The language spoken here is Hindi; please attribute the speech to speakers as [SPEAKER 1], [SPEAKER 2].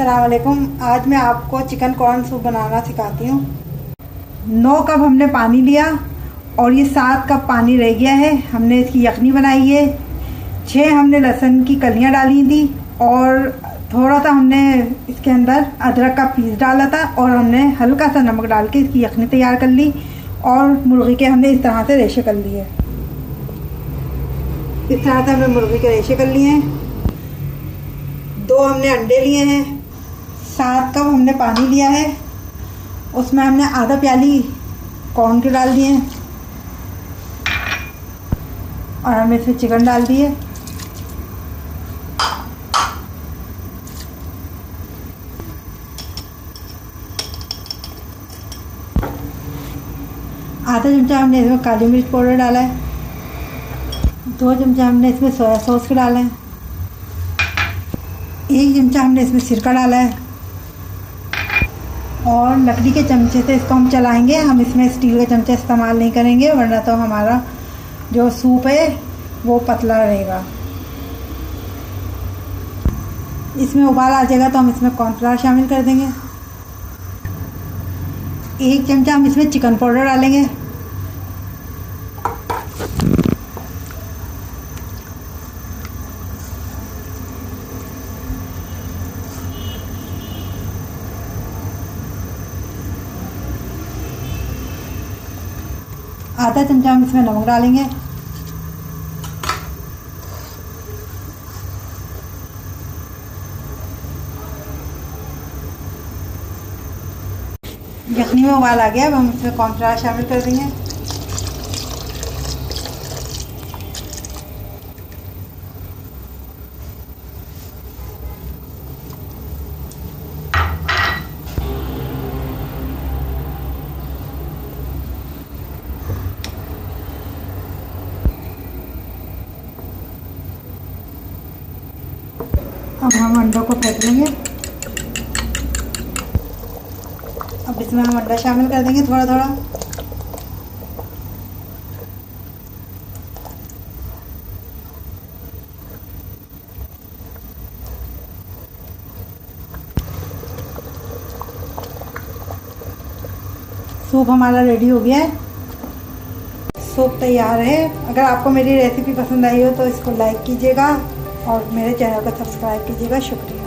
[SPEAKER 1] अस्सलाम वालेकुम। आज मैं आपको चिकन कॉर्न सूप बनाना सिखाती हूँ। 9 कप हमने पानी लिया और ये 7 कप पानी रह गया है। हमने इसकी यखनी बनाई है। 6 हमने लहसुन की कलियाँ डाली थी और थोड़ा सा हमने इसके अंदर अदरक का पीस डाला था और हमने हल्का सा नमक डाल के इसकी यखनी तैयार कर ली और मुर्गी के हमने इस तरह से रेशे कर लिए। इस तरह से हमने मुर्गी के रेशे कर लिए हैं। 2 हमने अंडे लिए हैं। 7 कप हमने पानी लिया है, उसमें हमने आधा प्याली कॉर्न के डाल दिए और हमने इसमें चिकन डाल दिए। आधा चमचा हमने इसमें काली मिर्च पाउडर डाला है। 2 चमचा हमने इसमें सोया सॉस के डाला है। 1 चमचा हमने इसमें सिरका डाला है और लकड़ी के चमचे से इसको हम चलाएंगे। हम इसमें स्टील के चमचे इस्तेमाल नहीं करेंगे वरना तो हमारा जो सूप है वो पतला रहेगा। इसमें उबाल आ जाएगा तो हम इसमें कॉर्नफ्लावर शामिल कर देंगे। 1 चमचा हम इसमें चिकन पाउडर डालेंगे। आधा चमचा हम इसमें नमक डालेंगे। यखनी में उबाल आ गया, अब हम इसमें कॉर्नफ्लावर शामिल कर देंगे। अब हम अंडों को फेंट लेंगे। अब इसमें हम अंडा शामिल कर देंगे थोड़ा थोड़ा। सूप हमारा रेडी हो गया है। सूप तैयार है। अगर आपको मेरी रेसिपी पसंद आई हो तो इसको लाइक कीजिएगा और मेरे चैनल को सब्सक्राइब कीजिएगा। शुक्रिया।